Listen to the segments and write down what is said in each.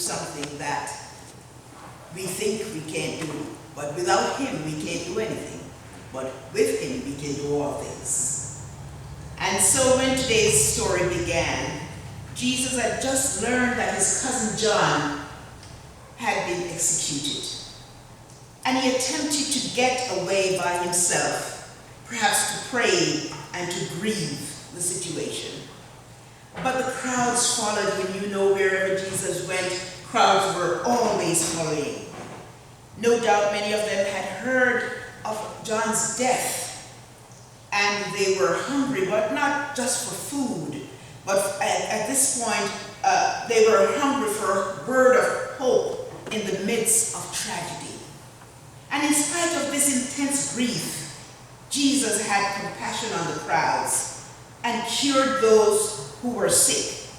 something that we think we can't do. But without him, we can't do anything. But with him, we can do all things. And so when today's story began, Jesus had just learned that his cousin John had been executed. And he attempted to get away by himself, perhaps to pray and to grieve the situation. But the crowds followed him. You know, wherever Jesus went, crowds were always following. No doubt many of them had heard of John's death, and they were hungry, but not just for food, but at this point, they were hungry for a word of hope in the midst of tragedy. And in spite of this intense grief, Jesus had compassion on the crowds and cured those who were sick.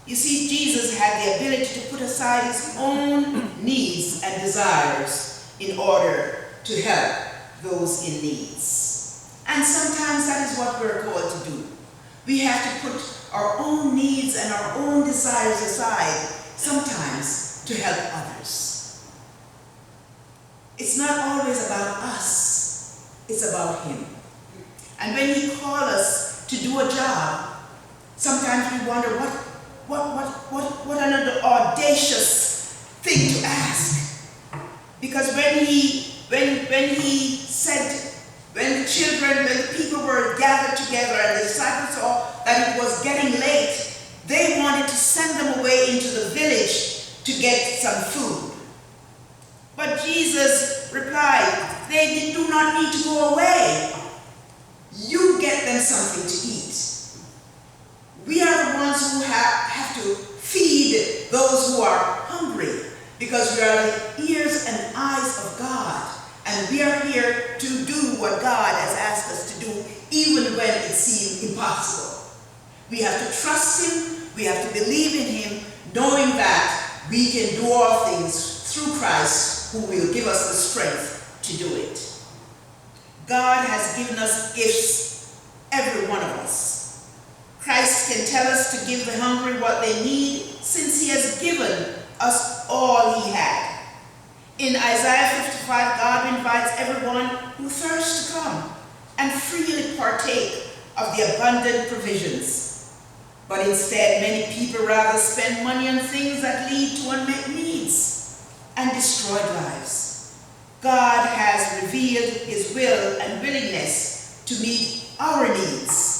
You see, Jesus had the ability to put aside his own needs and desires in order to help those in needs. And sometimes that is what we're called to do. We have to put our own needs and our own desires aside sometimes to help others. It's not always about us, it's about him. And when he calls us to do a job, sometimes we wonder what another audacious thing to ask. Because when he said, when the people were gathered together and the disciples saw that it was getting late, they wanted to send them away into the village to get some food. But Jesus replied, they do not need to go away. You get them something to eat. We are the ones who have to feed those who are hungry, because we are the ears and eyes of God. And we are here to do what God has asked us to do, even when it seems impossible. We have to trust him, we have to believe in him, knowing that we can do all things through Christ, who will give us the strength to do it. God has given us gifts, every one of us. Christ can tell us to give the hungry what they need, since he has given us all he had. In Isaiah 55, God invites everyone who thirsts to come and freely partake of the abundant provisions. But instead, many people rather spend money on things that lead to unmet needs and destroyed lives. God has revealed his will and willingness to meet our needs.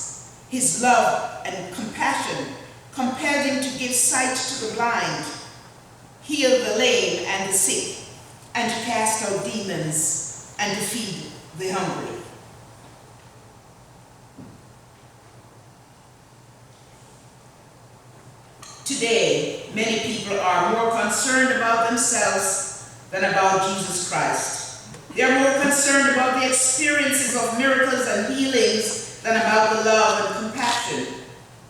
His love and compassion compelled him to give sight to the blind, heal the lame and the sick, and to cast out demons, and to feed the hungry. Today, many people are more concerned about themselves than about Jesus Christ. They are more concerned about the experiences of miracles and healings than about the love and compassion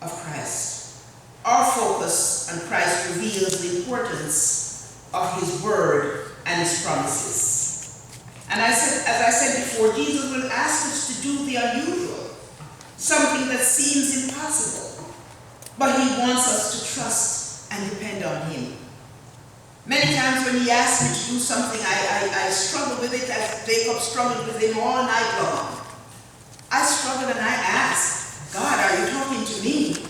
of Christ. Our focus on Christ reveals the importance of his word and his promises. And as I said before, Jesus will ask us to do the unusual, something that seems impossible, but he wants us to trust and depend on him. Many times when he asks me to do something, I struggle with it as Jacob struggled with him all night long. I struggle and I ask, God, are you talking to me?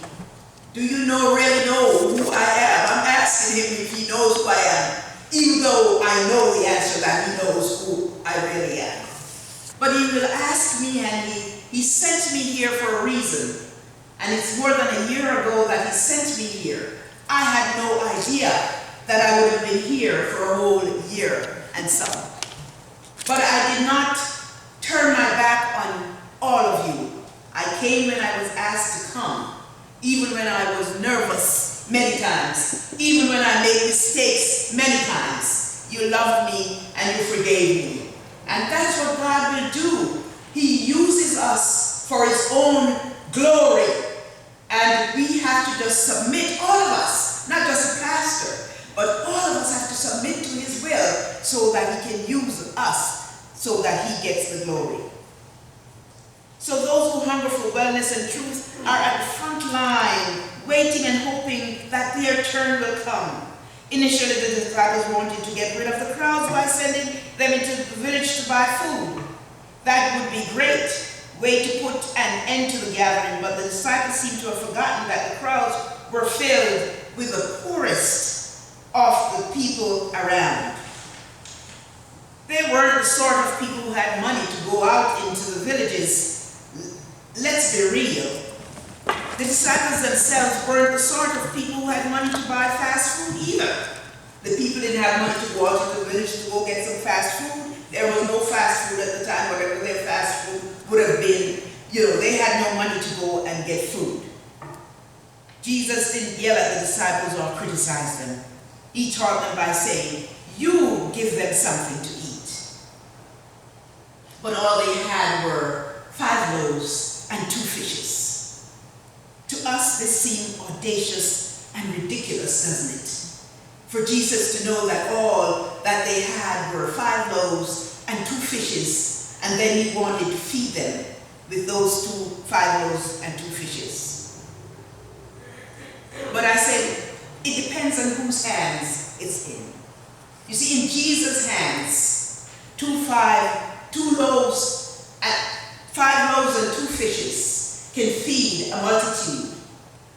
Do you really know who I am? I'm asking him if he knows who I am, even though I know the answer that he knows who I really am. But he will ask me, and he sent me here for a reason. And it's more than a year ago that he sent me here. I had no idea that I would have been here for a whole year and some. But I did not turn my back on all of you. I came when I was asked to come, even when I was nervous many times, even when I made mistakes many times. You loved me and you forgave me. And that's what God will do. He uses us for his own glory. And we have to just submit, all of us, not just a pastor, but all of us have to submit to his will so that he can use us, so that he gets the glory. So those who hunger for wellness and truth are at the front line, waiting and hoping that their turn will come. Initially, the disciples wanted to get rid of the crowds by sending them into the village to buy food. That would be a great way to put an end to the gathering, but the disciples seem to have forgotten that the crowds were filled with the poorest of the people around. They weren't the sort of people who had money to go out into the villages. Let's be real. The disciples themselves weren't the sort of people who had money to buy fast food either. The people didn't have money to go out to the village to go get some fast food. There was no fast food at the time. Whatever their fast food would have been, they had no money to go and get food. Jesus didn't yell at the disciples or criticize them. He taught them by saying, "You give them something to eat." But all they had were 5 loaves and 2 fishes. To us, this seems audacious and ridiculous, doesn't it? For Jesus to know that all that they had were 5 loaves and 2 fishes, and then he wanted to feed them with those 5 loaves and 2 fishes. But I said, it depends on whose hands it's in. You see, in Jesus' hands, 5 loaves and 2 fishes can feed a multitude.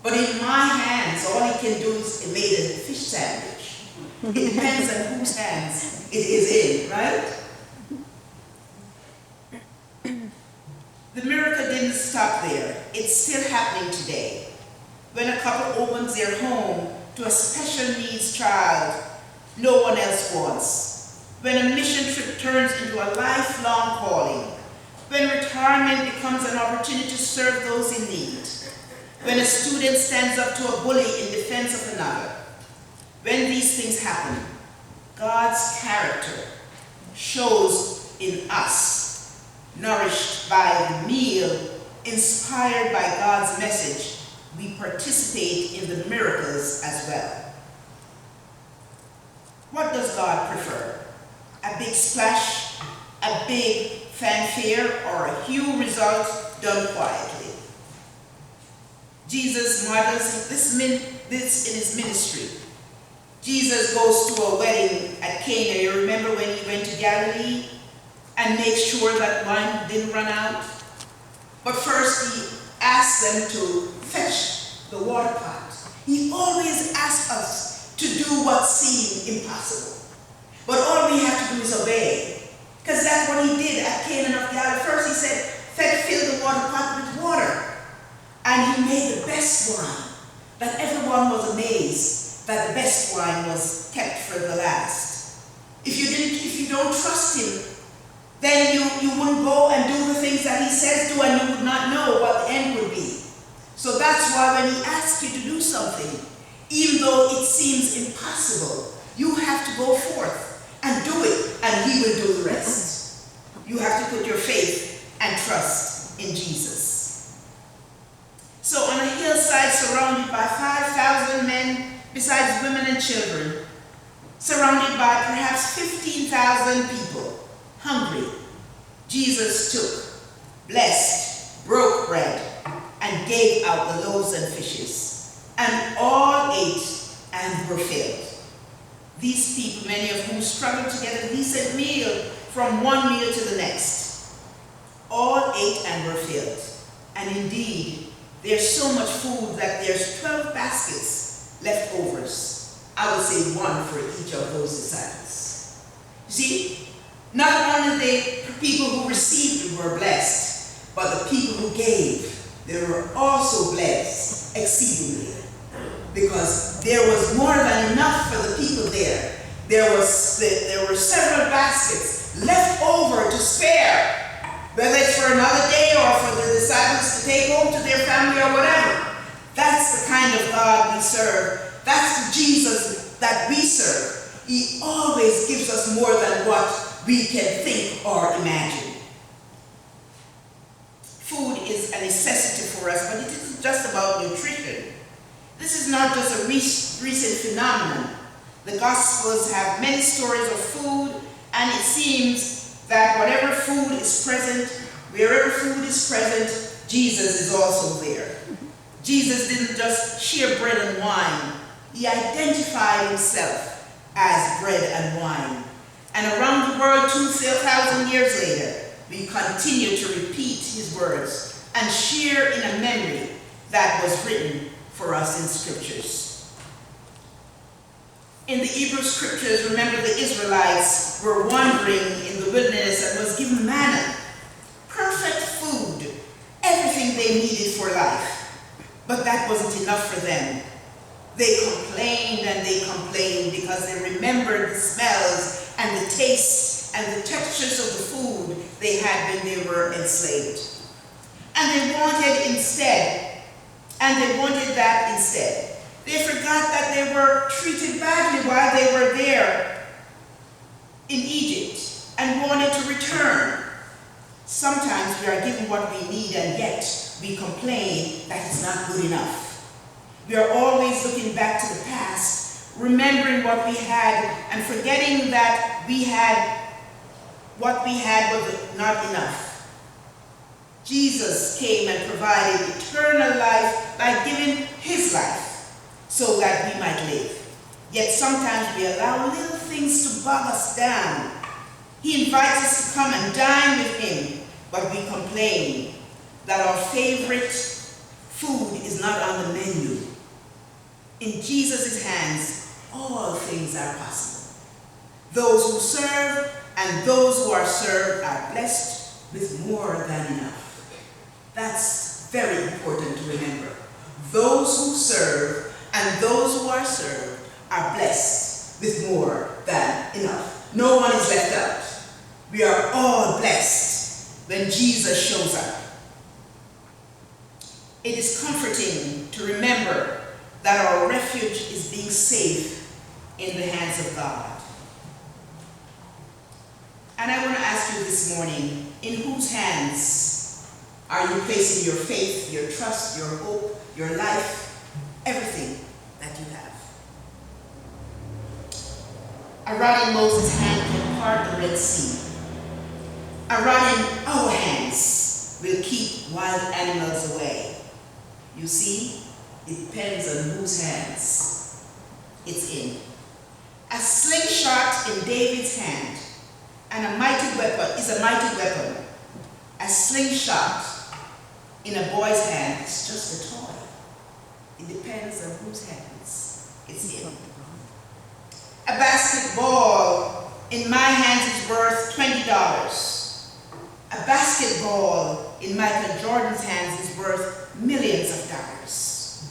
But in my hands, all he can do is make a fish sandwich. It depends on whose hands it is in, right? The miracle didn't stop there. It's still happening today. When a couple opens their home to a special needs child no one else wants. When a mission trip turns into a lifelong calling. When retirement becomes an opportunity to serve those in need. When a student stands up to a bully in defense of another. When these things happen, God's character shows in us, nourished by the meal, inspired by God's message. We participate in the miracles as well. What does God prefer? A big splash, a big fanfare, or a huge result done quietly? Jesus models this in his ministry. Jesus goes to a wedding at Cana. You remember when he went to Galilee and made sure that wine didn't run out? But first he asked them to fetch the water pot. He always asks us to do what seemed impossible. But all we have to do is obey. Because that's what he did at Cana of Galilee. First he said, fill the water pot with water. And he made the best wine. That everyone was amazed that the best wine was kept for the last. If you don't trust him, then you wouldn't go and do the things that he says do, and you would not know what the end would be. So that's why when he asks you to do something, even though it seems impossible, you have to go forth and do it, and he will do the rest. You have to put your faith and trust in Jesus. So on a hillside surrounded by 5,000 men, besides women and children, surrounded by perhaps 15,000 people, hungry, Jesus took, blessed, broke bread, and gave out the loaves and fishes. And all ate and were filled. These people, many of whom struggled to get a decent meal from one meal to the next, all ate and were filled. And indeed, there's so much food that there's 12 baskets leftovers. I would say 1 for each of those disciples. You see, not only the people who received it were blessed, but the people who gave, they were also blessed exceedingly. Because there was more than enough for the people there. There were several baskets left over to spare, whether it's for another day or for the disciples to take home to their family or whatever. That's the kind of God we serve. That's the Jesus that we serve. He always gives us more than what we can think or imagine. Food is a necessity for us, but it isn't just about nutrition. This is not just a recent phenomenon. The Gospels have many stories of food, and it seems that whatever food is present, wherever food is present, Jesus is also there. Jesus didn't just share bread and wine He identified himself as bread and wine. And around the world 2,000 years later, we continue to repeat his words and share in a memory that was written for us in scriptures. In the Hebrew scriptures, remember, the Israelites were wandering in the wilderness and was given manna, perfect food, everything they needed for life. But that wasn't enough for them. They complained and they complained because they remembered the smells and the tastes and the textures of the food they had when they were enslaved. And they wanted that instead. They forgot that they were treated badly while they were there in Egypt and wanted to return. Sometimes we are given what we need and yet we complain that it's not good enough. We are always looking back to the past, remembering what we had and forgetting that what we had was not enough. Jesus came and provided eternal life by giving his life so that we might live. Yet sometimes we allow little things to bog us down. He invites us to come and dine with him, but we complain that our favorite food is not on the menu. In Jesus' hands, all things are possible. Those who serve and those who are served are blessed with more than enough. That's very important to remember. Those who serve and those who are served are blessed with more than enough. No one is left out. We are all blessed when Jesus shows up. It is comforting to remember that our refuge is being safe in the hands of God. And I want to ask you this morning, in whose hands are you placing your faith, your trust, your hope, your life, everything that you have? A rod in Moses' hand can part the Red Sea. A rod in our hands will keep wild animals away. You see, it depends on whose hands it's in. A slingshot in David's hand and a mighty weapon is a mighty weapon. A slingshot in a boy's hand is just a toy. It depends on whose hands it's in. A basketball in my hands is worth $20. A basketball in Michael Jordan's hands is worth millions of dollars.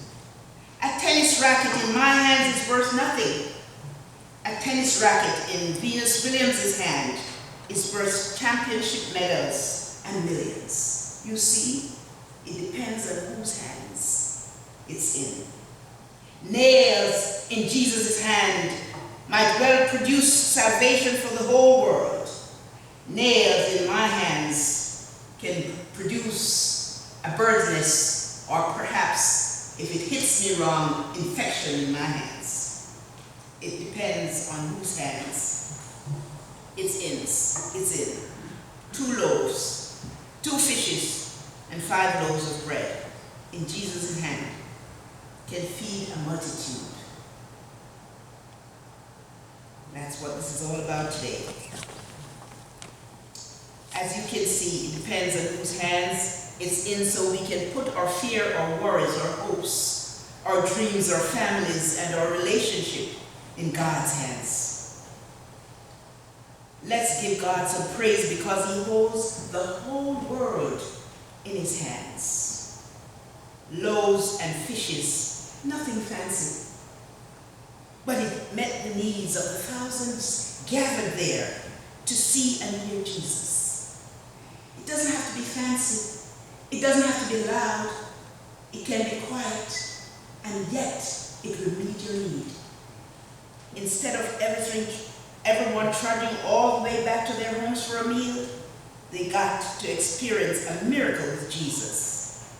A tennis racket in my hands is worth nothing. A tennis racket in Venus Williams' hand is worth championship medals and millions. You see, it depends on whose hands it's in. Nails in Jesus' hand might well produce salvation for the whole world. Nails in my hands can produce a bird's nest, or perhaps, if it hits me wrong, infection in my hands. It depends on whose hands it's in. 2 loaves, 2 fishes, and 5 loaves of bread in Jesus' hand can feed a multitude. That's what this is all about today. As you can see, it depends on whose hands it's in, so we can put our fear, our worries, our hopes, our dreams, our families, and our relationship in God's hands. Let's give God some praise because he holds the whole world in his hands. Loaves and fishes, nothing fancy, but it met the needs of the thousands gathered there to see and hear Jesus. It doesn't have to be fancy. It doesn't have to be loud. It can be quiet, and yet it will meet your need. Instead of everyone trudging all the way back to their homes for a meal, they got to experience a miracle with Jesus.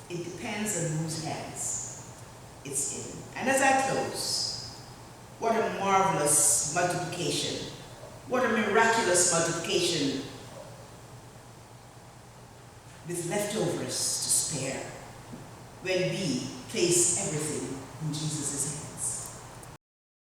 It depends on whose hands it's in. And as I close, what a marvelous multiplication. What a miraculous multiplication with leftovers to spare when we place everything in Jesus' hands.